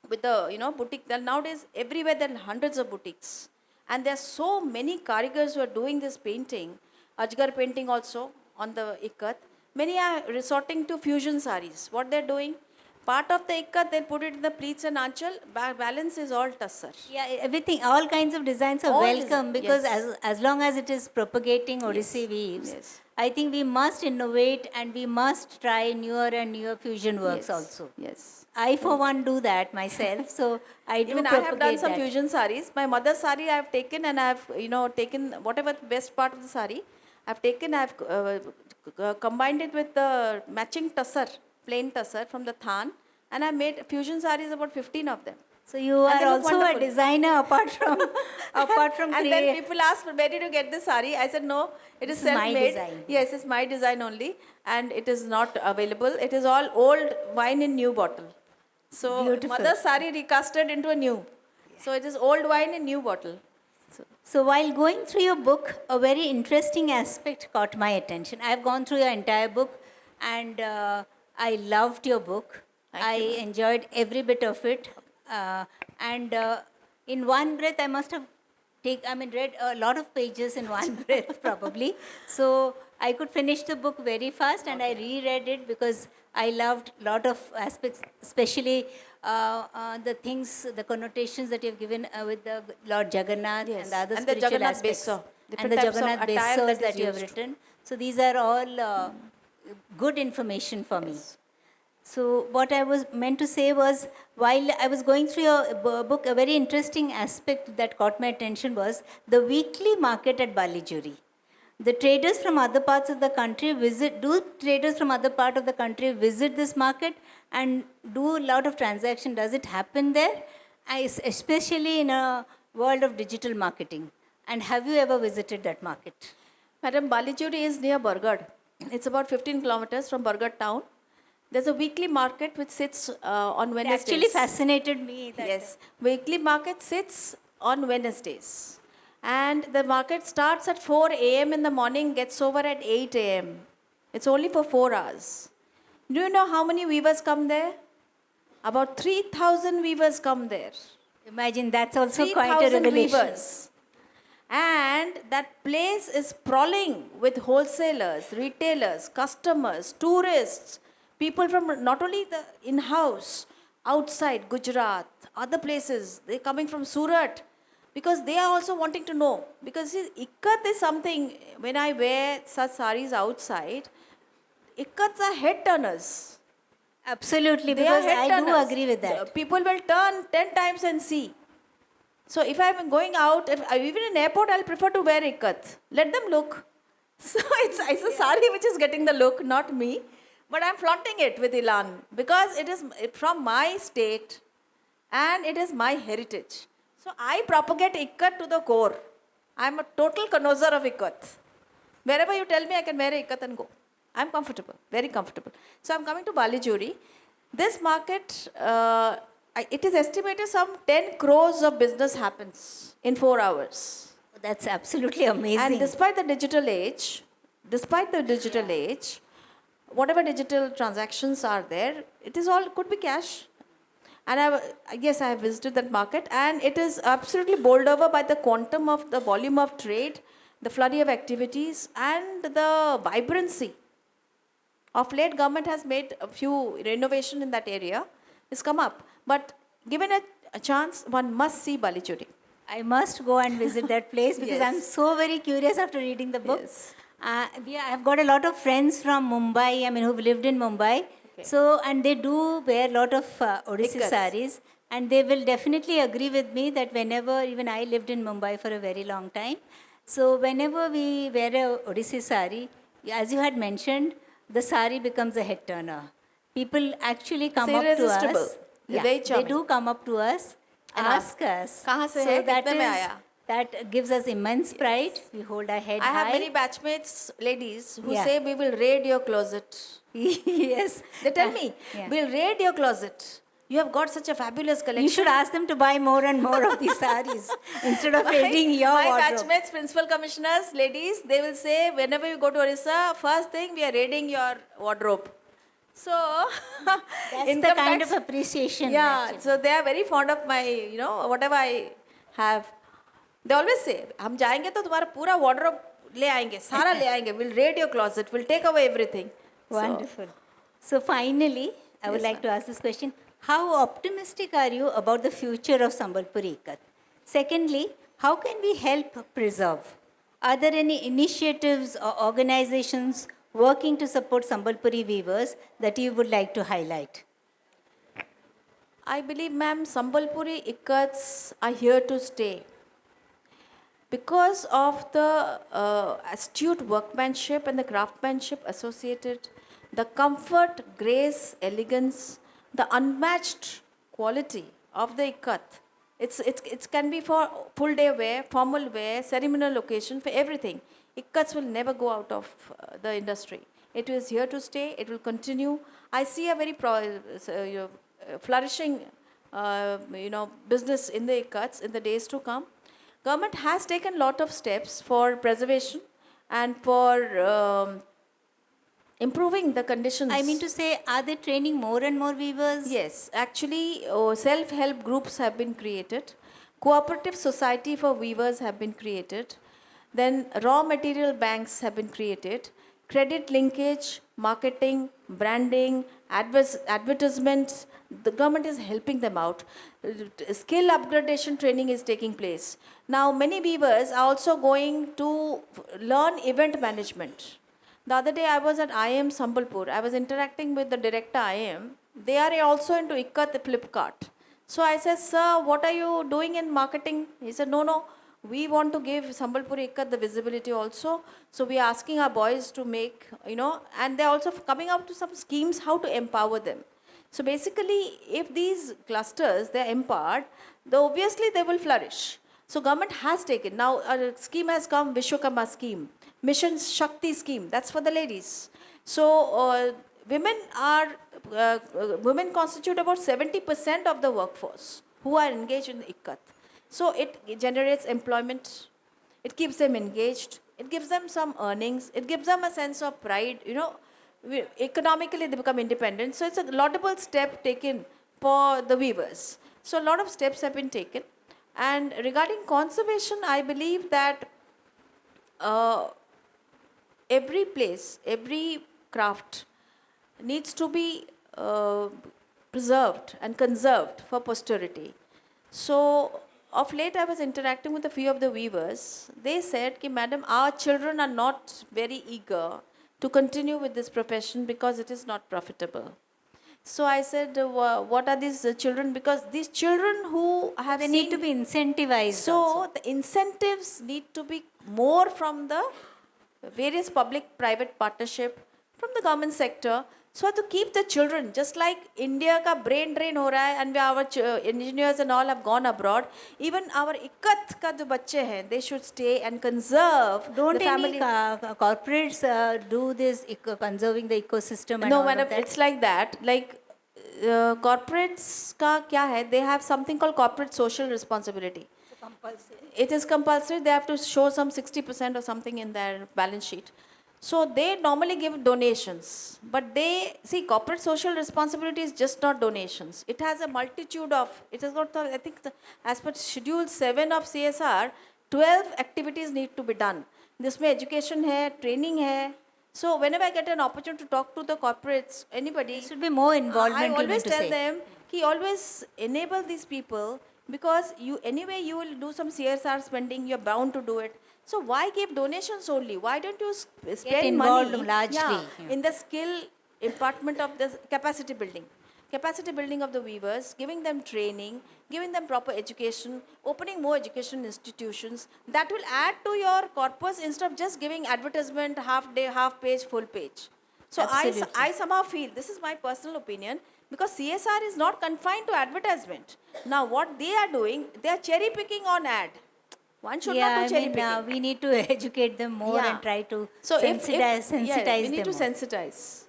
with the, boutique. Nowadays, everywhere there are hundreds of boutiques. And there are so many karigars who are doing this painting, Ajgar painting also on the Ikat. Many are resorting to fusion saris. What they're doing, part of the Ikat, they'll put it in the pleats and anchal, balance is all tassar. Yeah, everything, all kinds of designs are All welcome because yes. as long as it is propagating Odissi weaves, Yes. I think we must innovate and we must try newer and newer fusion works Yes. also. Yes. I, for one, do that myself. So I do Even I have done propagate some that. fusion saris. My mother's sari I have taken and I have, taken whatever the best part of the sari. I have combined it with the matching tassar, plain tassar from the than. And I made fusion saris, about 15 of them. So you And they are look also wonderful. a designer apart from And then people ask, where did you get this sari? I said, no, it is This is my self-made. design. Yes, it's my design only. And it is not available. It is all old wine in new bottle. So Beautiful. mother's sari recasted into a new. So it is old wine in new bottle. So while going through your book, a very interesting aspect caught my attention. I've gone through your entire book and I loved your book. I enjoyed every bit of it. And in one breath, I must have read a lot of pages in one breath probably. So I could finish the book very fast, and I reread it because I loved a lot of aspects, especially the things, the connotations that you've given with the Lord Jagannath Yes, and the other and the spiritual Jagannath aspects. Beso, And different the types of Jagannath attire Besos that is that you have used. written. So these are all good information for me. So what I was meant to say was, while I was going through your book, a very interesting aspect that caught my attention was the weekly market at Balijuri. The traders from other parts of the country do traders from other part of the country visit this market and do a lot of transaction? Does it happen there? Especially in a world of digital marketing. And have you ever visited that market? Madam, Balijuri is near Bargarh. It's about 15 kilometers from Bargarh town. There's a weekly market which sits on It Wednesdays. actually fascinated me. Yes, weekly market sits on Wednesdays. And the market starts at 4 a.m. in the morning, gets over at 8 a.m. It's only for 4 hours. Do you know how many weavers come there? About 3,000 weavers come there. Imagine, that's also quite a 3,000 revelation. weavers. And that place is sprawling with wholesalers, retailers, customers, tourists, people from not only the in-house, outside Gujarat, other places. They're coming from Surat because they are also wanting to know. Because see, Ikat is something, when I wear such saris outside, Ikats are head turners. Absolutely, They are because head I do turners. agree with that. People will turn 10 times and see. So if I'm going out, even in airport, I'll prefer to wear ikat. Let them look. So it's a sari which is getting the look, not me. But I'm flaunting it with Ilan because it is from my state and it is my heritage. So I propagate ikat to the core. I'm a total connoisseur of ikat. Wherever you tell me, I can wear ikat and go. I'm comfortable, very comfortable. So I'm coming to Balijuri. This market, it is estimated some 10 crores of business happens in 4 hours. That's absolutely amazing. And despite the digital age, whatever digital transactions are there, it is all could be cash. And I have visited that market, and it is absolutely bowled over by the quantum of the volume of trade, the flurry of activities, and the vibrancy. Of late, government has made a few renovation in that area. It's come up. But given a chance, one must see Balijuri. I must go and visit that place because Yes. I'm so very curious after reading the book. Yes. I've got a lot of friends from Mumbai, who've lived in Mumbai. Okay. So, and they do wear a lot of Odissi Ikats. saris. And they will definitely agree with me that whenever, even I lived in Mumbai for a very long time. So, whenever we wear a Odissi sari, as you had mentioned, the sari becomes a head turner. People actually come It's up to irresistible. us. They're very They charming. do come up to us, And ask us. "Kahan se So hai? that Kitne mein is, aaya?" that gives us immense pride. We hold our head I high. have many batchmates, ladies, who Yeah. say, we will raid your closet. Yes. They tell me, Yeah. we'll raid your closet. You have got such a fabulous collection. You should ask them to buy more and more of these saris instead of raiding your My wardrobe. batchmates, principal commissioners, ladies, they will say, whenever you go to Orissa, first thing, we are raiding your wardrobe. So, That's the income kind tax- of appreciation. Yeah, actually. so they are very fond of my, whatever I have. They always say, हम जाएंगे तो तुम्हारा पूरा wardrobe ले आएंगे, सारा ले आएंगे. We'll raid your closet. We'll take away everything. So, Wonderful. So finally, I would Yes, like to ask this question. How optimistic are you about the future of Sambalpuri Ikat? Secondly, how can we help preserve? Are there any initiatives or organizations working to support Sambalpuri weavers that you would like to highlight? I believe, ma'am, Sambalpuri Ikats are here to stay. Because of the astute workmanship and the craftsmanship associated, the comfort, grace, elegance, the unmatched quality of the ikat. It can be for full day wear, formal wear, ceremonial occasion, for everything. Ikats will never go out of the industry. It is here to stay. It will continue. I see a very flourishing, business in the ikats in the days to come. Government has taken a lot of steps for preservation and for improving the conditions. I mean to say, are they training more and more weavers? Yes, actually, self-help groups have been created. Cooperative society for weavers have been created. Then raw material banks have been created. Credit linkage, marketing, branding, advertisements, the government is helping them out. Skill upgradation training is taking place. Now many weavers are also going to learn event management. The other day I was at IM Sambalpur. I was interacting with the director IM. They are also into Ikat Flipkart. So I said, sir, what are you doing in marketing? He said, no, we want to give Sambalpuri Ikat the visibility also. So we are asking our boys to make, and they're also coming out to some schemes how to empower them. So basically, if these clusters, they're empowered, obviously they will flourish. So government has taken, now a scheme has come, Vishwakarma scheme, Mission Shakti scheme, that's for the ladies. So women constitute about 70% of the workforce who are engaged in Ikat. So it generates employment, it keeps them engaged, it gives them some earnings, it gives them a sense of pride, economically they become independent. So it's a laudable step taken for the weavers. So a lot of steps have been taken. And regarding conservation, I believe that every place, every craft needs to be preserved and conserved for posterity. So of late I was interacting with a few of the weavers. They said, Madam, our children are not very eager to continue with this profession because it is not profitable. So I said, what are these children? Because these children who have They need to be incentivized. So also. the incentives need to be more from the various public-private partnership, from the government sector, so to keep the children, just like India ka brain drain ho raha hai, and our engineers and all have gone abroad, even our Ikat ka jo bacche hain, they should stay and conserve Don't the family. any corporates do this conserving the ecosystem and No, all madam, of that? it's like that. Like corporates ka kya hai? They have something called corporate social responsibility. It is compulsory. They have to show some 60% or something in their balance sheet. So they normally give donations, but corporate social responsibility is just not donations. It has a multitude of, it has got, I think, as per Schedule 7 of CSR, 12 activities need to be done. This may education hai, training hai. So whenever I get an opportunity to talk to the corporates, anybody, There should be more involvement. I you always mean to tell say. them, always enable these people, because you will do some CSR spending, you're bound to do it. So why give donations only? Why don't you spend involved money largely. in the skill impartment of the capacity building of the weavers, giving them training, giving them proper education, opening more education institutions. That will add to your corpus instead of just giving advertisement, half day, half page, full page. So Absolutely. I somehow feel, this is my personal opinion, because CSR is not confined to advertisement. Now what they are doing, they are cherry picking on ad. One should not do cherry picking. We need to educate them more Yeah. and try to So sensitize we them need to more. sensitize.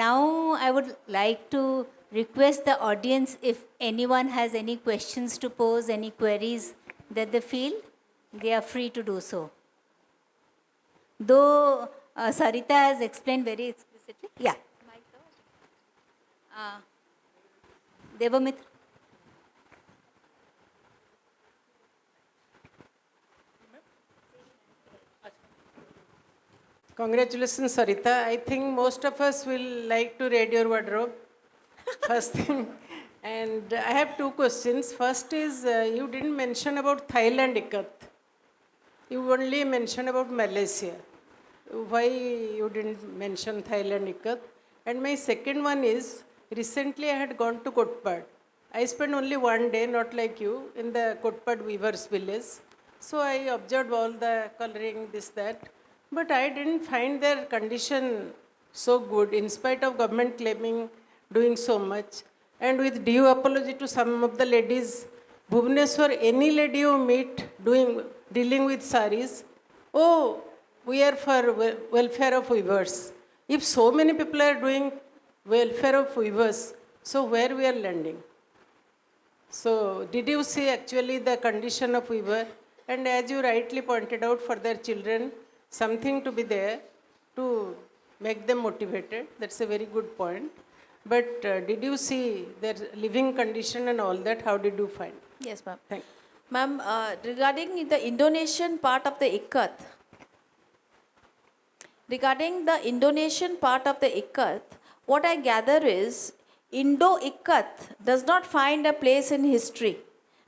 Now I would like to request the audience, if anyone has any questions to pose, any queries that they feel, they are free to do so. Though Sarita has explained very explicitly. Yeah. Devamitra. Congratulations, Sarita. I think most of us will like to read your wardrobe. First thing. And I have two questions. First is, you didn't mention about Thailand Ikat. You only mentioned about Malaysia. Why you didn't mention Thailand Ikat? And my second one is, recently I had gone to Kotpad. I spent only one day, not like you, in the Kotpad weavers village. So I observed all the coloring, this, that. But I didn't find their condition so good, in spite of government claiming doing so much. And with due apology to some of the ladies, Bhubaneswar, any lady you meet dealing with saris, oh, we are for welfare of weavers. If so many people are doing welfare of weavers, so where we are landing? So did you see actually the condition of weaver? And as you rightly pointed out, for their children, something to be there to make them motivated. That's a very good point. But did you see their living condition and all that? How did you find? Yes, ma'am. Thank Ma'am, regarding the Indonesian part of the Ikat, what I gather is Indo-Ikat does not find a place in history.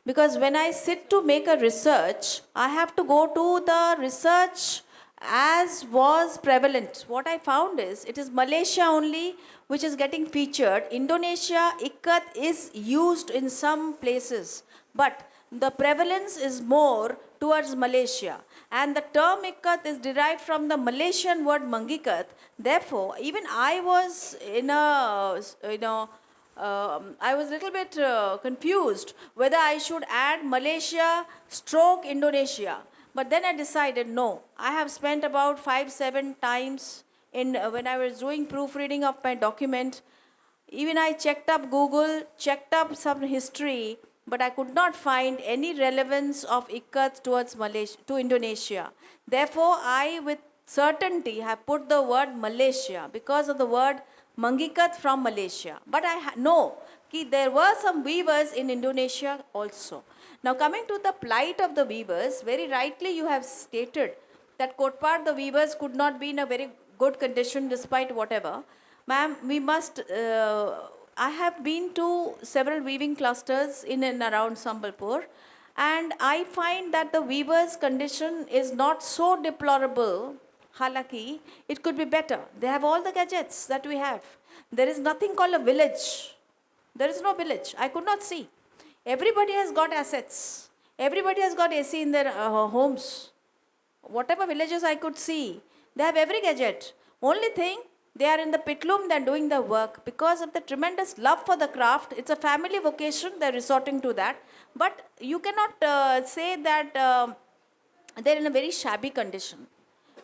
Because when I sit to make a research, I have to go to the research as was prevalent. What I found is it is Malaysia only which is getting featured. Indonesia, Ikat is used in some places, but the prevalence is more towards Malaysia. And the term Ikat is derived from the Malaysian word Mangikat. Therefore, even I was I was a little bit confused whether I should add Malaysia stroke Indonesia. But then I decided no. I have spent about 5-7 times in when I was doing proofreading of my document. Even I checked up Google, checked up some history, but I could not find any relevance of Ikat towards Malaysia, to Indonesia. Therefore, I with certainty have put the word Malaysia because of the word Mangikat from Malaysia. But I know that there were some weavers in Indonesia also. Now coming to the plight of the weavers, very rightly you have stated that Kotpad the weavers could not be in a very good condition despite whatever. Ma'am, we must, I have been to several weaving clusters in and around Sambalpur, and I find that the weavers' condition is not so deplorable. Halaki, it could be better. They have all the gadgets that we have. There is nothing called a village. There is no village. I could not see. Everybody has got assets. Everybody has got AC in their homes. Whatever villages I could see, they have every gadget. Only thing, they are in the pitloom, they are doing the work. Because of the tremendous love for the craft, it's a family vocation, they are resorting to that. But you cannot say that they're in a very shabby condition.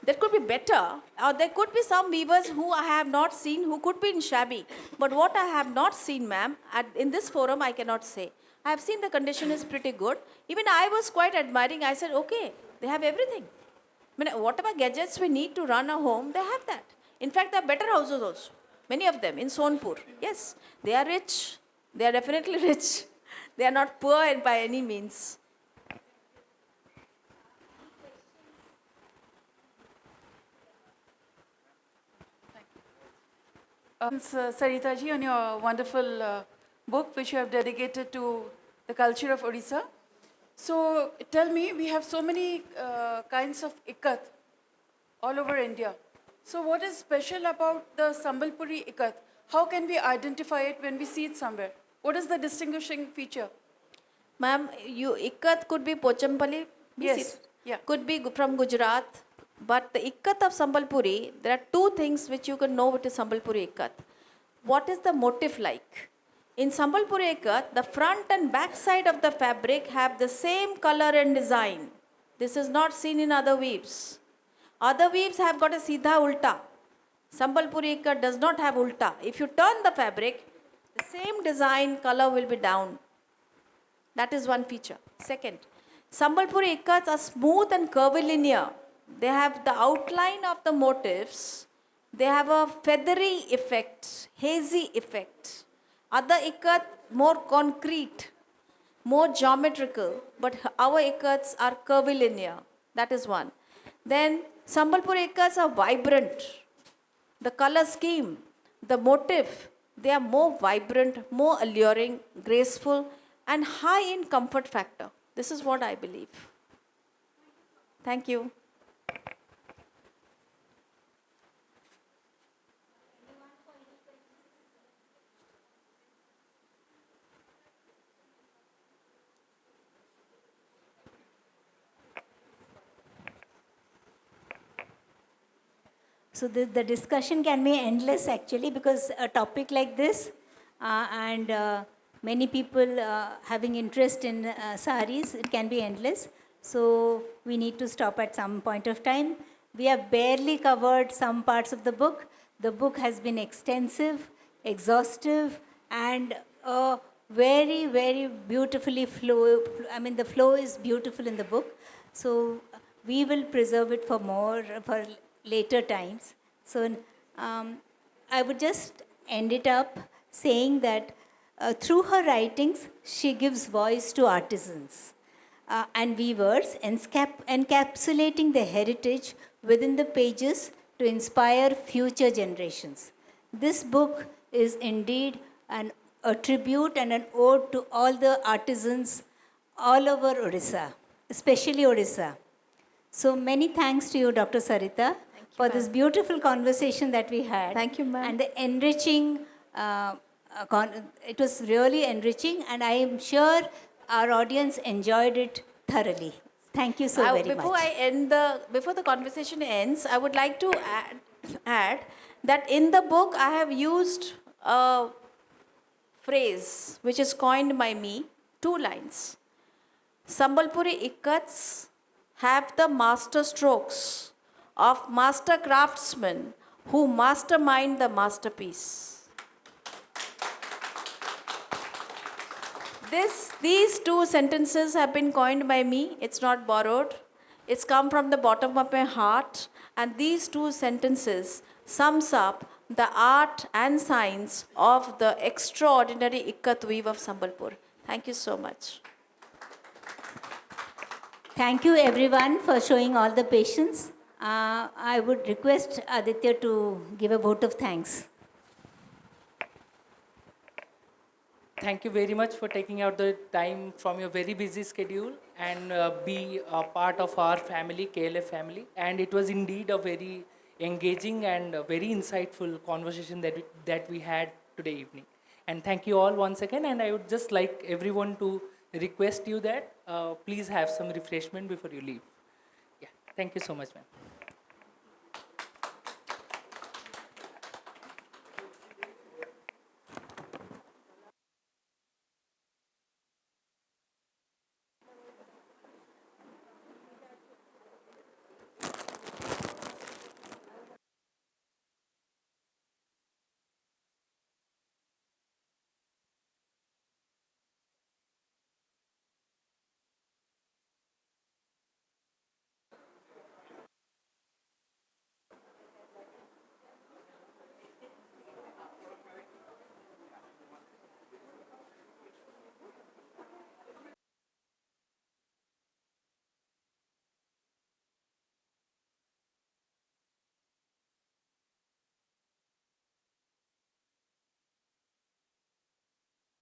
There could be better, or there could be some weavers who I have not seen who could be in shabby. But what I have not seen, ma'am, in this forum, I cannot say. I have seen the condition is pretty good. Even I was quite admiring. I said, okay, they have everything. I mean, whatever gadgets we need to run a home, they have that. In fact, there are better houses also. Many of them in Sonpur. Yes, they are rich. They are definitely rich. They are not poor by any means. Sarita ji, on your wonderful book which you have dedicated to the culture of Odisha. So tell me, we have so many kinds of ikat all over India. So what is special about the Sambalpuri Ikat? How can we identify it when we see it somewhere? What is the distinguishing feature? Ma'am, Ikat could be Pochampally. Yes. Yeah. Could be from Gujarat. But the Ikat of Sambalpuri, there are two things which you can know what is Sambalpuri Ikat. What is the motif like? In Sambalpuri Ikat, the front and back side of the fabric have the same color and design. This is not seen in other weaves. Other weaves have got a Siddha Ulta. Sambalpuri Ikat does not have Ulta. If you turn the fabric, the same design color will be down. That is one feature. Second, Sambalpuri Ikats are smooth and curvilinear. They have the outline of the motifs. They have a feathery effect, hazy effect. Other ikat more concrete, more geometrical, but our ikats are curvilinear. That is one. Then Sambalpuri ikats are vibrant. The color scheme, the motif, they are more vibrant, more alluring, graceful, and high in comfort factor. This is what I believe. Thank you. So the discussion can be endless actually, because a topic like this and many people having interest in saris, it can be endless. So we need to stop at some point of time. We have barely covered some parts of the book. The book has been extensive, exhaustive, and very, very beautifully flow. I mean, the flow is beautiful in the book. So we will preserve it for for later times. So I would just end it up saying that through her writings, she gives voice to artisans. and weavers, encapsulating the heritage within the pages to inspire future generations. This book is indeed a tribute and an ode to all the artisans all over Odisha, especially Odisha. So many thanks to you, Dr. Sarita, for this beautiful conversation that we had. Thank you, ma'am. And the enriching, it was really enriching, and I am sure our audience enjoyed it thoroughly. Thank you so very Before much. before the conversation ends, I would like to add that in the book I have used a phrase which is coined by me, 2 lines. Sambalpuri Ikats have the master strokes of master craftsmen who mastermind the masterpiece. These 2 sentences have been coined by me. It's not borrowed. It's come from the bottom of my heart. And these 2 sentences sums up the art and science of the extraordinary Ikat weave of Sambalpur. Thank you so much. Thank you everyone for showing all the patience. I would request Aditya to give a vote of thanks. Thank you very much for taking out the time from your very busy schedule and be a part of our family, KLF family. And it was indeed a very engaging and a very insightful conversation that we had today evening. And thank you all once again. And I would just like everyone to request you that please have some refreshment before you leave. Yeah, thank you so much, ma'am.